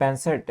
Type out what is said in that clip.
65